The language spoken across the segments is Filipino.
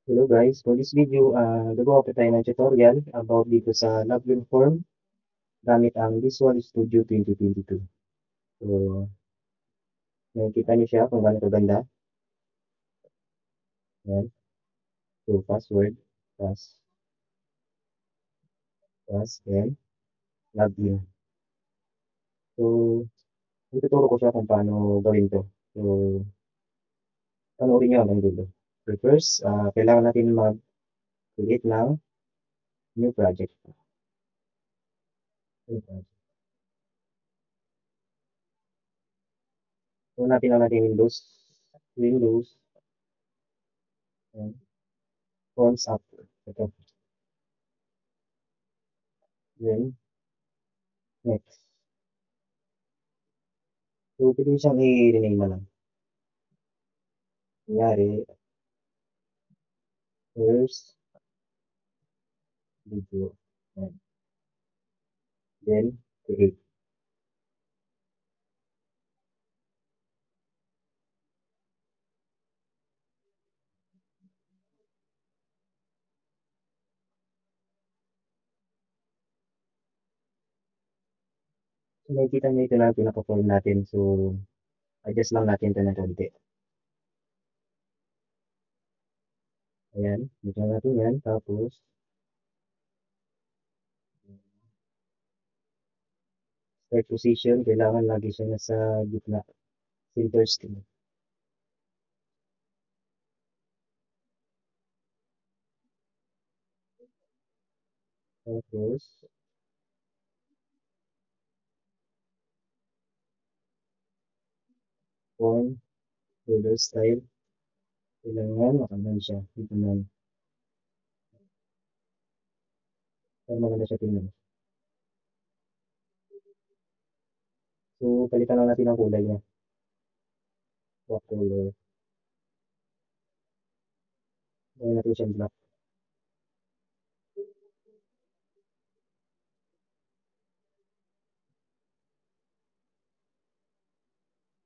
Hello guys, for this video, gagawa po tayo ng tutorial about dito sa login form gamit ang Visual Studio 2022. So, nakikita niyo siya kung gaano kaganda. Yan. So, password, then login. So, ituturo ko siya kung paano gawin to. So, panoorin niyo hanggang dulo. So, first, kailangan natin mag-create ng new project. New project. So, natin lang natin Windows, and Forms app. Ito. Then, next. So, pwede mo siyang i-rename na lang. Kunyari, first video. Yan. Then, create. So, makikita nyo ito na pinaka-form natin. So, adjust lang natin ito ng konti. Ayan. Dito natin yan. Tapos, start position. Kailangan lagi siya nasa gitna. Center screen. Tapos, form, border style. Kailangan makaman siya. Dito na. Para maganda siya tingnan. So, palitan lang natin ang kulay niya. Black color. Gawin natin siyang black.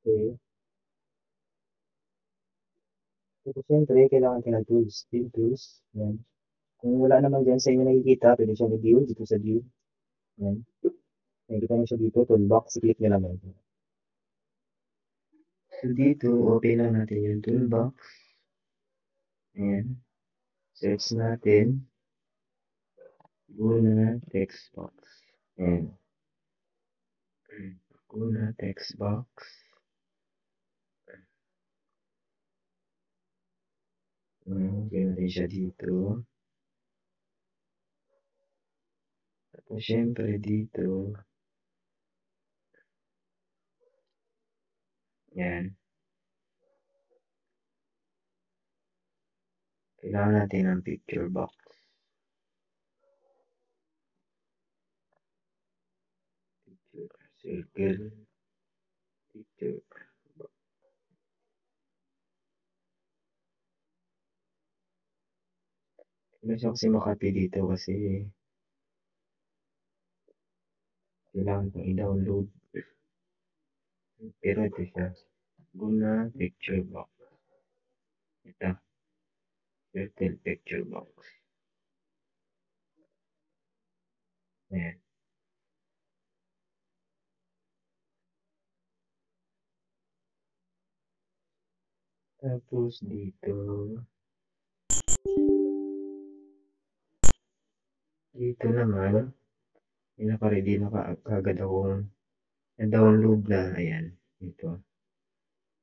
Okay. Tapos, siyempre, kailangan natin ng tools. Fill tools. Yan. Kung wala naman dyan sa inyo nakikita, pwede siyang i-view dito sa view. Yan. Nakikita nyo siya dito, toolbox. I-click nyo lang yan. So, dito, open lang natin yung toolbox. Ayan. Search natin. Guna text box. Ayan. Guna text box. Okay natin siya dito. Tapos, syempre, dito. Ayan. Kailangan natin ng picture box. Picture, circle, picture box. Hindi siya kasi makapy dito kasi kailangan kong i-download. Pero ito siya. Guna picture box. Ito. Circle picture box. Ayan. Tapos dito. Dito naman. Pinaka-ready na kaagad akong na-download na. Ayan. Ito.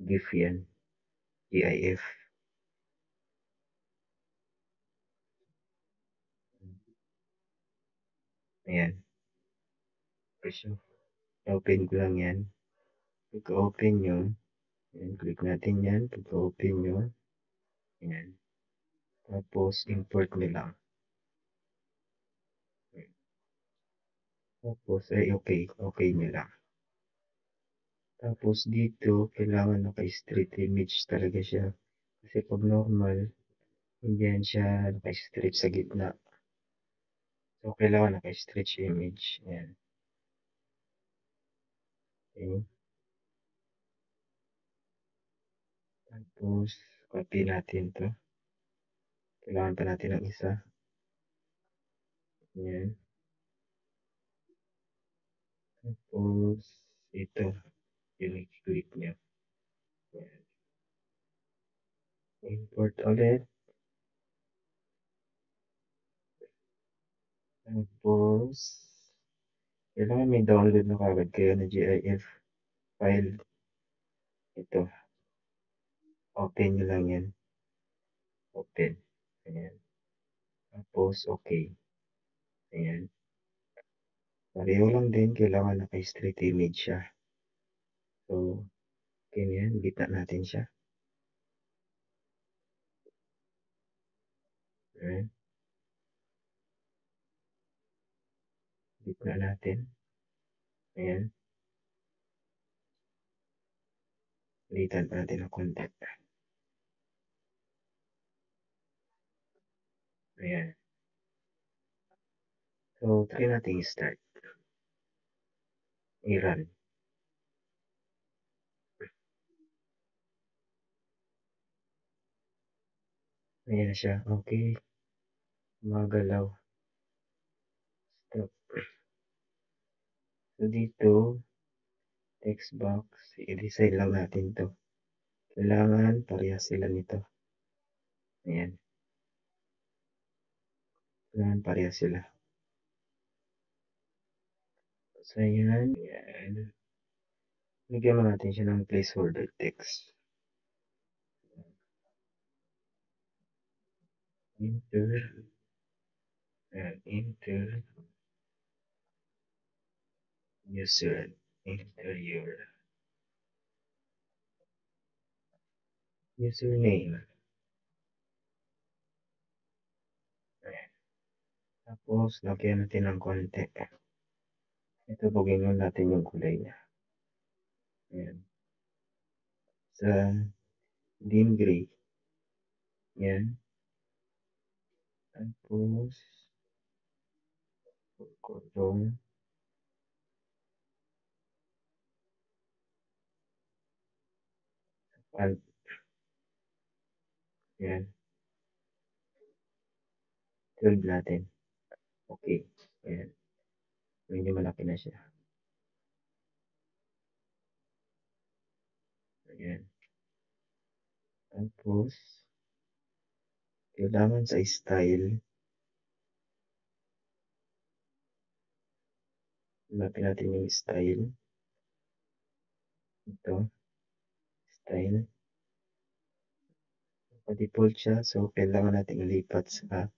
GIF yan. GIF. Ayan. So, open ko lang yan. Pagka-open nyo, ayan, click natin yan. Pagka-open nyo, ayan. Tapos, import nyo lang. Tapos, ay okay. Okay nyo lang. Tapos, dito, kailangan naka-straight image talaga siya. Kasi pag normal, hindi yan siya naka-straight sa gitna. So, kailangan naka-stretch image. Ayan. Okay. Tapos, copy natin to. Kailangan pa natin ng isa. Yan. Tapos, ito. Yung i-click niya. Yan. Import ulit. Tapos, kailangan may download na kagad kayo na GIF file. Ito. Open nyo lang yan. Open. Ayan. Tapos, okay. Ayan. Pareho lang din. Kailangan naka-straight image siya. So, ganyan. Gitna natin siya. Ayan. Gitna natin. Ayan. Litan pa natin ang konti. Ayan. So, try natin i-start. I-run. Ayan siya. Okay. Magalaw. Stop. So, dito, text box, i-design lang natin to. Kailangan parehas sila nito. Ayan. Kailangan parehas sila. So, ayan. Ayan. Bigyan mo natin siya ng placeholder text. Enter. And enter. User. Enter your username. Ayan. Tapos, lagyan natin ng konti. Ito, bugin natin yung kulay niya. Ayan. Sa dim gray. Ayan. Tapos, kutong. Alt. Ayan. 12 natin. Okay. Ayan. Medyo malaki na siya. Ayan. Tapos, kailangan sa style, hanapin natin yung style. Ito. Style. Pa-default siya. So, kailangan natin ilipat sa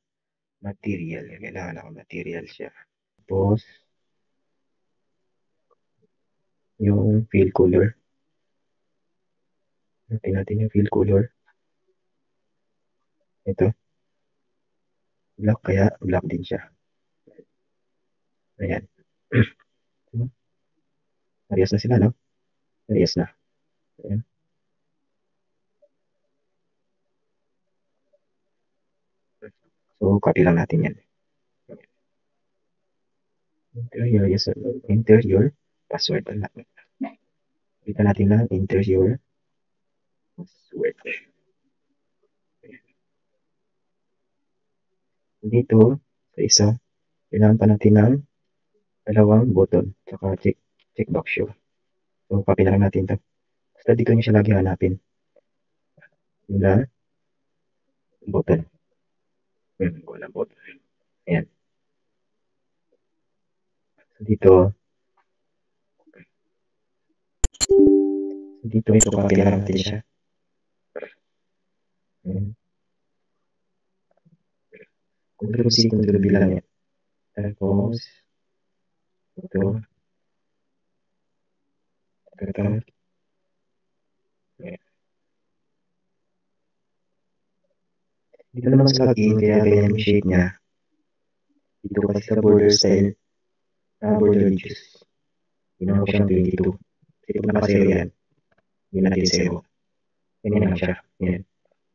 material. Kailangan ako material siya. Tapos, yung fill color. Hanapin natin yung fill color. Ito. Black, kaya black din siya. Ayan. Parehas na sila, no? Parehas na. Ayan. So, copy lang natin yan. Enter your password. Kita natin na enter your password. Dito, sa isa, kailangan pa natin ng dalawang button. Saka checkbox siya. So, copy na lang natin ito. Basta dito niyo siya lagi hanapin. Na button. Walang button. Ayan. So, dito ito copy na lang natin siya. Ayan. Control-C, Control-V lang yan. Tapos, ito. Ito. Ayan. Dito naman sa login, kaya ganyan yung shape niya. Dito kasi sa border style, border ridges. Ginawa ko siyang 22. Kasi pag naka-0 yan, yun natin 0. Ganyan lang siya. Yan.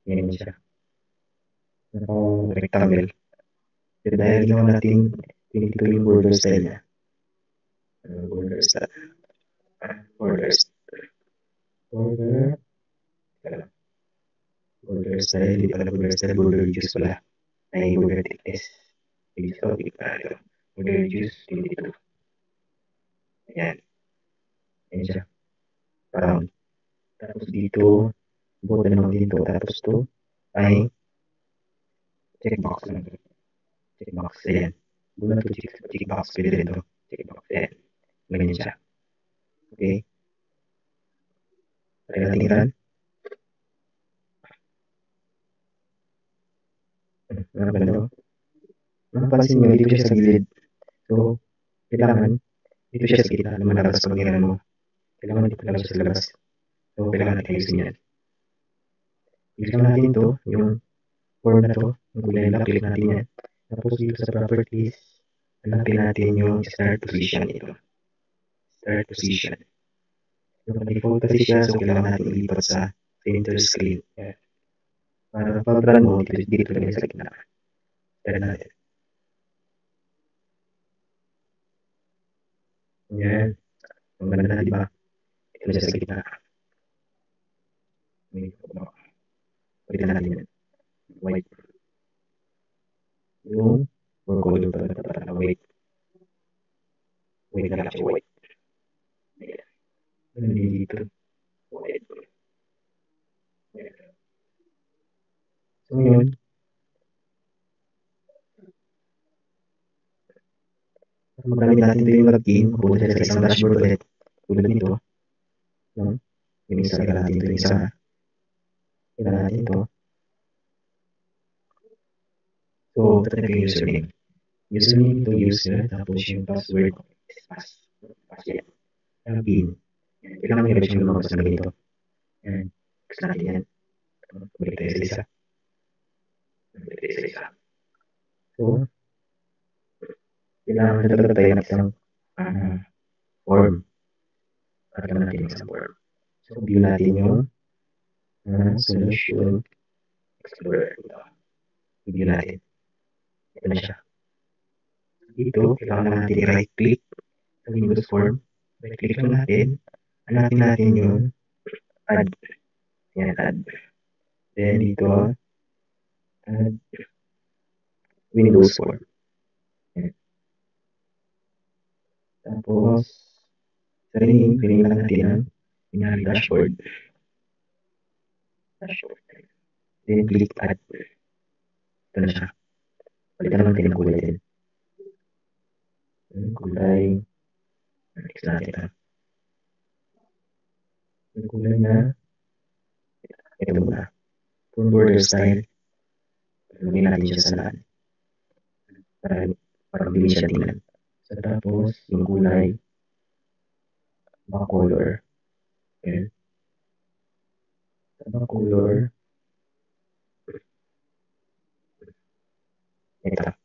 Ganyan siya. Naka-rectangle. Pero dahil ginawa natin 22 yung border style niya. Border style. Border. Burger style, hindi pala burger style, burger juice pala. Ay, burger thickness. Juice, okay, ito. Burger juice, 22. Ayan. Ayan siya. Round. Tapos dito, buta naman dito. Tapos to, ay checkbox lang. Checkbox, ayan. Bulan to checkbox, pwede rin to. Checkbox, ayan. Ganyan siya. Okay. Try natin run. Ganda. Mapapansin nyo, dito siya sa gilid. So, kailangan, dito siya sa gitna, lumalabas pag niran mo. Kailangan dito lang siya sa labas. So, kailangan natin ayusin yan. Use lang natin to, yung form na to, yung kulay black, click natin yan. Tapos dito sa properties, hanapin natin yung start position ito. Start position. Yung default kasi siya, so kailangan natin ilipat sa center screen. Yan. Para pag-run mo, dito lang sa gitna. Start natin. Yan. Ang ganda na, di ba? Ito na siya sa gitna. Pagkita natin yan. White. Yung or color pala dapat na white. White na lang siya, white. Ayan. Ganun din dito. White. Ayan. So yun. Magamit natin ito yung login. Mapunta siya sa isang dashboard ulit. Tulad nito. No? Yung isa ka natin ito yung isa. Kaya natin ito. So, ito na yung username. Username ito user. Tapos yung password. Pass yan. Login. Kailangan nyo rin siyang lumabas na ganito. Yan. Tapos natin yan. Balik tayo sa isa. Balik tayo sa isa. So, kailangan nagtatag tayo ng isang form. Para naman natin isang form. So, view natin yung solution explorer. View natin. Ito na siya. Dito, kailangan lang natin i-right click sa Windows form. Right click lang natin. Hanapin natin yung add. Yan, add. Then dito, add Windows form. Yan. Tapos, sa rename, rename lang natin ang kunyari dashboard. Dashboard. Then click add. Ito na siya. Palitan lang natin ang kulay din. Kulay. Next natin ha. Yung kulay na ito muna. For border style, lagyan natin siya sa lahat. Para mabilis siya tingnan. So, tapos, yung kulay, baka color. Okay. Baka color. Ito.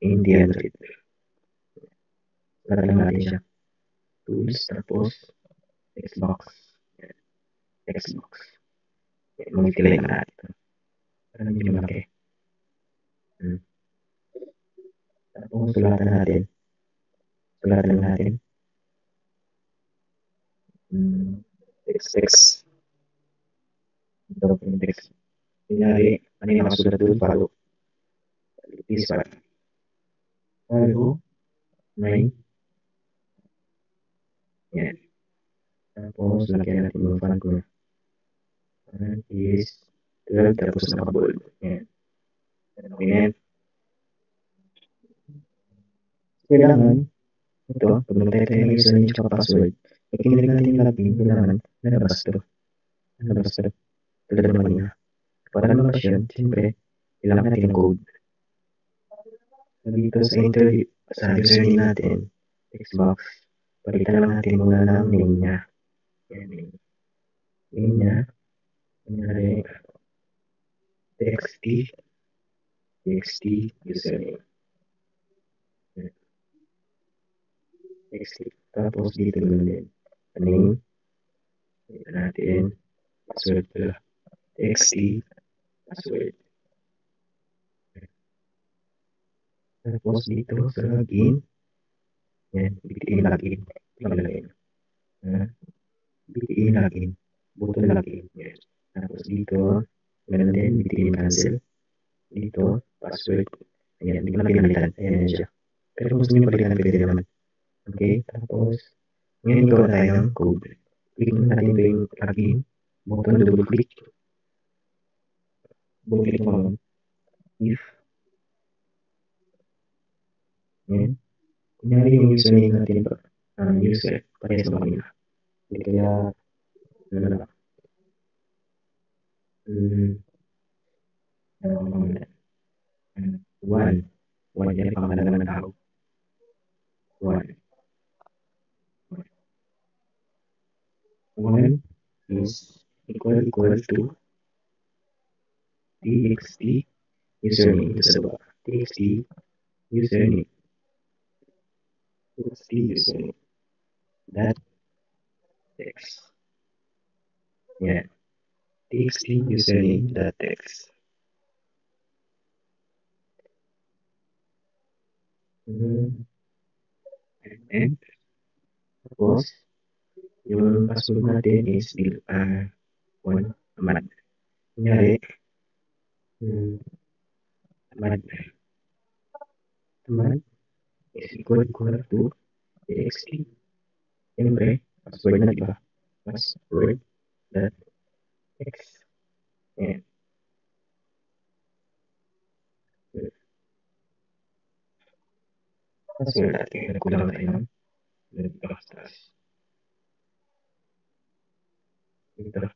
Indian red. Lagyan natin siya. Tools, tapos, Xbox. Xbox. Mag-delay na natin. Para medyo malaki. Tapos, sulatan natin. Sulatan natin. XX. Ito yung text. Kunyari, ano yung nakasulat doon? Follow. This one. Follow. 9. Yan. Tapos, lagyan natin yung font ko. Font is 12, tapos naka-bold. Yan. Okay na yan. Kailangan, ito, pag nag-type tayo ng username at password, pag kinilig natin yung login, kailangan nalabas to. Nalabas to. Tulad naman niya. Para lumabas yun, siyempre, kailangan natin ng code. So, dito sa interview, sa username natin, Xbox, palitan lang natin muna ng name niya. Name niya, kunyari, TXT username. TXT. Tapos dito naman din. Name. Dito natin. Password pala. TXT. Password. Tapos dito sa login. Yan. BTE login. Lalagay. BTE login. Button login. Yan. Tapos dito. Ganun din, bitin cancel. Dito, password. Ayan, hindi ko na pinalitan. Ayan yan siya. Pero kung gusto nyo palitan, pwede naman. Okay, tapos, ngayon gawa tayo ng code. Click mo natin ito yung login button, double click. Double click mo lang. If, ayan. Kunyari yung username natin pa, user, parehas naman kanina. Hindi kaya, ano na, one. One, yan ang pangalan ng tao. One. One is equal to txt username. Ito sa baba. Txt username. Txt username. That text. Yan. Txt username that text. And tapos, yung password natin is one tamad. Kunyari, tamad is equal to txt. Siyempre, password na diba? Password that text. Ayan. Password natin. Nagkulang tayo ng nagbakas. Dito.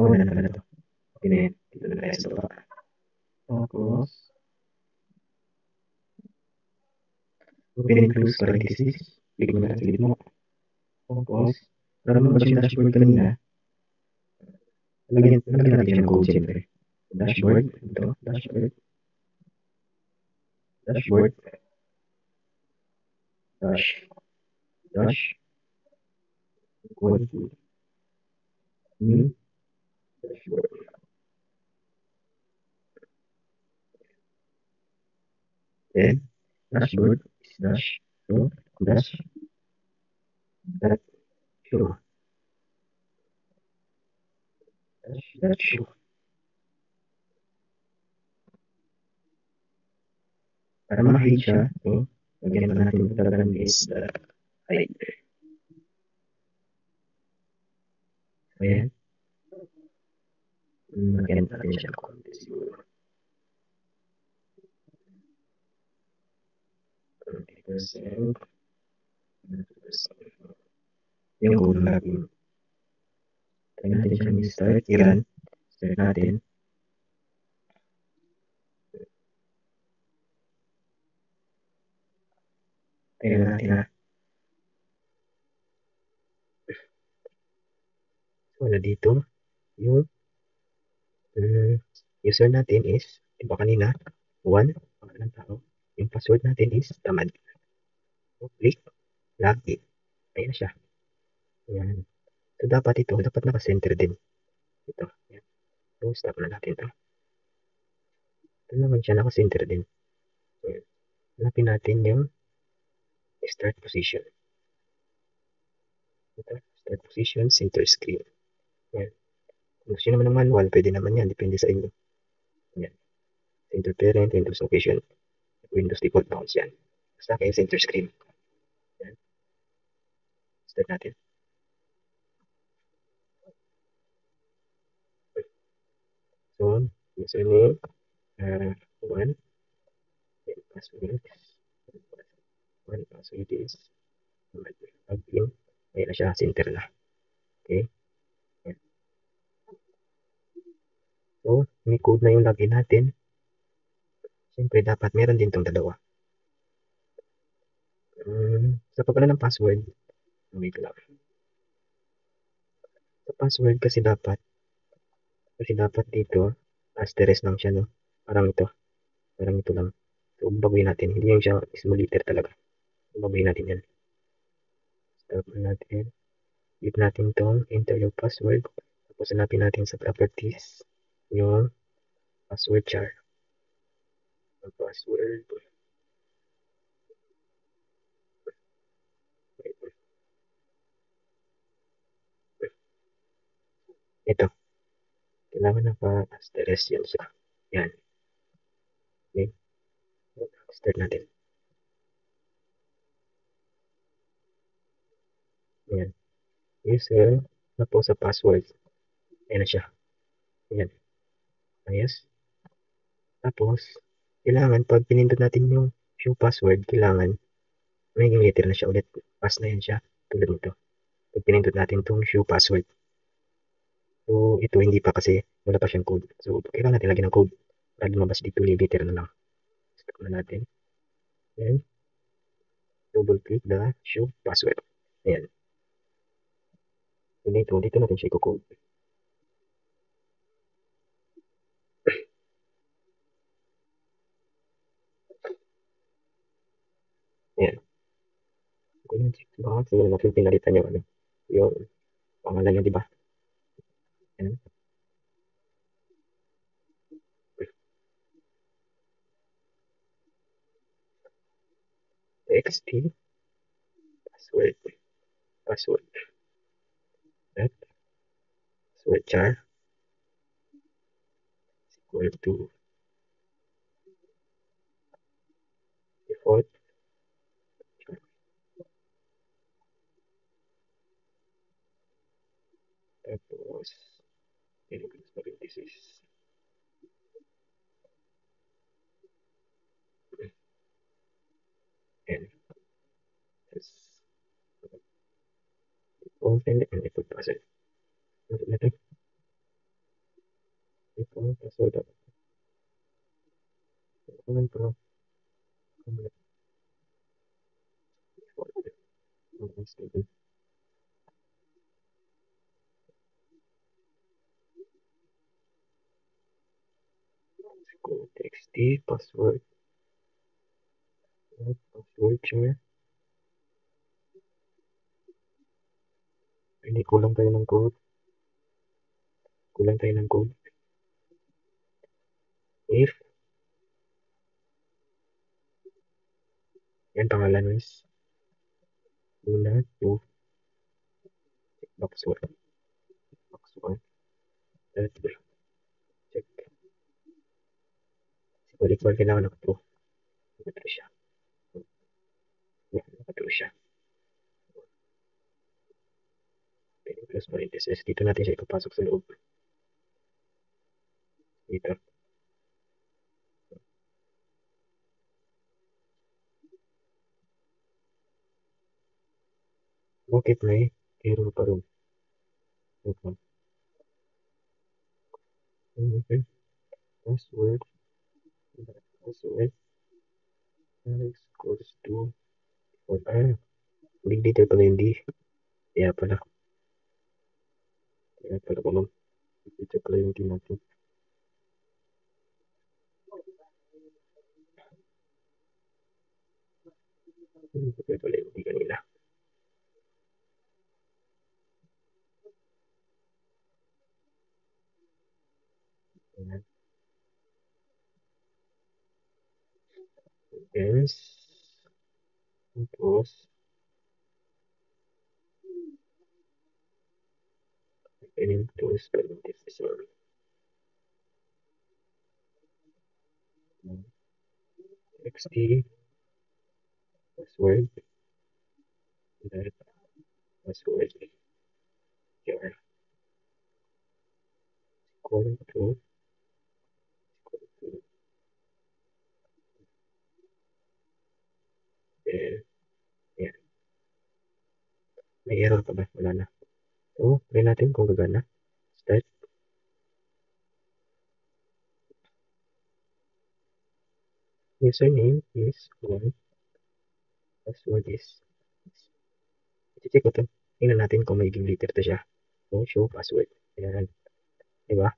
Wala na pala to. Okay na yan. Dito na tayo sa baba. Tapos, open and close parenthesis. Click mo na sa gilid mo. Tapos, para mo yung dashboard kanina, lagyan natin siya ng code siyempre. Dashboard. Ito. Dashboard. Dashboard. Dash. Equal to new dashboard. Then, dashboard is dash. So, dash. That show. Dash. That show. Para ma-hide siya, so, lagyan pa natin talagang is the hide. Ayan. Lagyan natin siya ng konti siguro. 20%. Yung code natin. Try natin siyang i-start. I-run. Start natin. Tingnan natin ha. So, wala dito. Yung user natin is, diba kanina, 1, pangalan ng tao. Yung password natin is tamad. So, click, login. Ayan na siya. Ayan. So, dapat ito, dapat naka-center din. Ito. Ayan. So, stop na natin ito. Ito naman siya, naka-center din. Ayan. Hanapin natin yung start position. Ito, start position, center screen. Ayan. Kung gusto naman ng manual, pwede naman yan. Depende sa inyo. Ayan. Center parent, Windows location, Windows default bounds yan. Basta kayo center screen. Ayan. Start natin. So, username, 1, then password, 1, password is, login, ayan na siya, center na. Okay. Ayan. So, may code na yung login natin. Siyempre, dapat meron din itong dalawa. Sa pagkala ng password, wait lang. Sa password kasi dapat dito, asterisk lang siya, no? Parang ito lang. So, baguhin natin. Hindi yung siya small letter talaga. Baguhin natin yan. Stop natin. Click natin itong enter your password. Tapos hanapin natin sa properties yung password char. Password. Ito, kailangan naka-asterisk yan siya. Yan. Okay. Start natin. Yan. User, tapos sa password. Ayan na siya. Yan. Ayos. Tapos, kailangan pag pinindot natin yung show password, kailangan may letter na siya ulit. Pass na yan siya. Tulad nito. Pag pinindot natin itong show password. So, ito hindi pa kasi wala pa siyang code. So, kailangan natin lagyan ng code para lumabas dito letter na lang. Stop na natin. Then, double click the show password. Ayan. So, dito natin siya i-code. Ayan. Kung yung checkbox, so, natin pinalitan yung ano, yung pangalan niya, di ba? Ayan. TXT, password, password, that, password char, equal to default, char. Tapos, includes parenthesis, and this, default, and default password. Natin, default password, default, default, txt, password, password char. Hindi kulang tayo ng code. Kulang tayo ng code. If, yan pangalan is, muna to box 1. Box 1. That check. Balik-balik kailangan naka-true. Naka-true siya. Yan, naka-true siya. Pwede plus parenthesis. Dito natin siya ipapasok sa loob. Dito. Bakit may error pa rin? Okay. Okay. Password. Password. Alex equals to default. Big detail pala yung D. Kaya pala. Kaya pala kung big detail pala yung D natin. Kaya pala yung D kanina. Ayan. Yes. Tapos, and tools parenthesis. XT password. That password. Your equal to eh, yan. May error pa ba? Wala na. So, try natin kung gagana. Start. Username is 1. Password is. I-check ko to. Tingnan natin kung may letter to siya. So, show password. Ayan. Diba?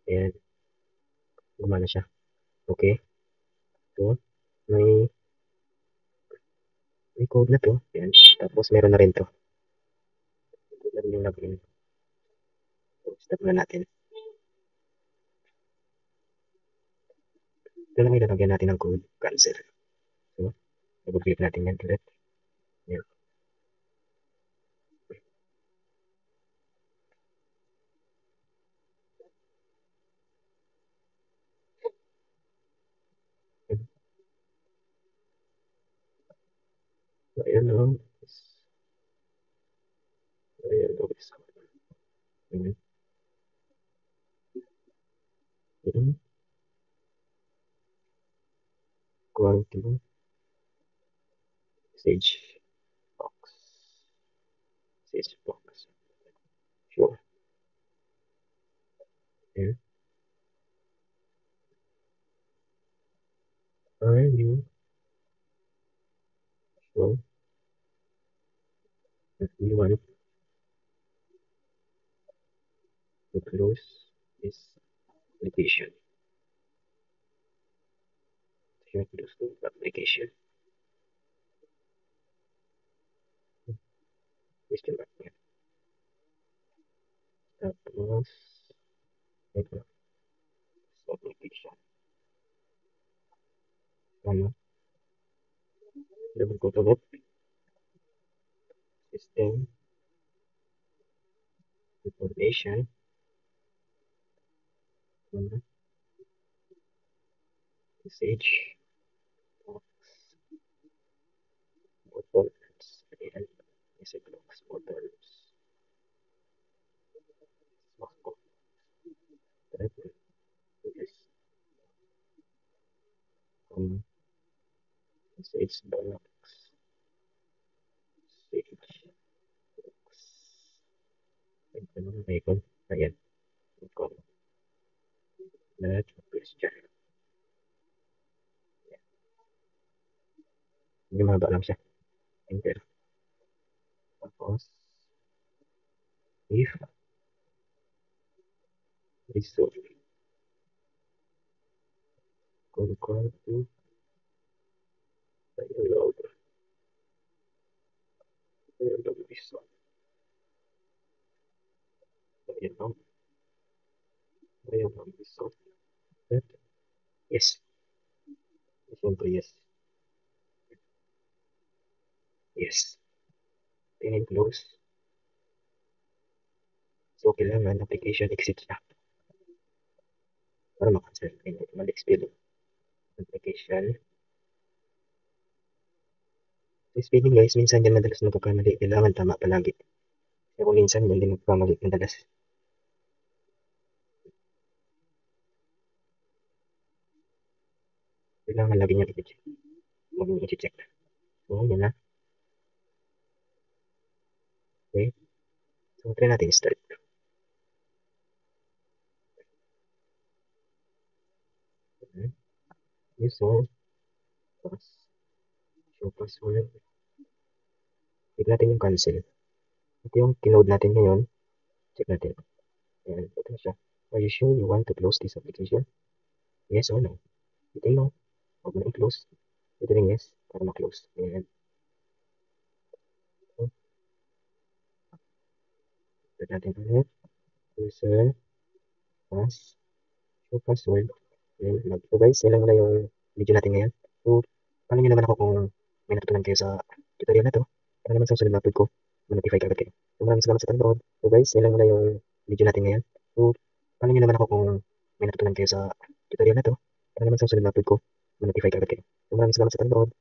Ayan. Gumana siya. Okay. So, may code na to. Ayan. Tapos, meron na rin to. Ito na rin yung login. So, stop na natin. Ito lang ilalagyan natin ng code. Cancel. So, double-click natin yan ulit. Ayan. Yellow is mm, mm, quality sage box. Sage box. Sure. Yeah. Are you sure that you want to close this application? Should close the application. Question mark. Yeah. Tapos, ito, application. Ano, double ko ulit. System information. Ano, message box. Buttons. Ayan. Message box. Buttons. Box ko. Type. Yes. Message box. Message box. Ito naman icon. Ayan. Icon. That question. Hindi mahaba lang siya. Enter. Tapos, if result equal to dialog. Dialog result. Dialog. Dialog result. That, yes. Siyempre, yes. Yes. Tingin close. So, kailangan application exit siya para makancel. Mali spelling. Application. Sa spelling guys, minsan yan madalas nagkakamali. Kailangan tama palagi. Kaya kung minsan yan din nagkakamali madalas. Kailangan lagi niya i-check. Huwag niyo i-check. So, yan na. Okay. So, try natin start. Okay. User. Pass. Show password. Click natin yung cancel. Ito yung kinode natin ngayon. Check natin. Ayan, ito na siya. Are you sure you want to close this application? Yes or no? Ito no. Huwag mo na i-close. Ito rin yes, para ma-close. Ayan. So, check natin ulit. User, pass, show password. Ayan, so guys, yan lang muna yung video natin ngayon. So, paano nyo naman ako kung may natutunan kayo sa tutorial na to? Para naman sa susunod na upload ko, ma-notify ka agad kayo. So, maraming salamat sa panonood. So guys, yan lang muna yung video natin ngayon. So, paano nyo naman ako kung may natutunan kayo sa tutorial na to? Para naman sa susunod na upload ko, ma-notify ka agad kayo. So, maraming salamat sa panonood.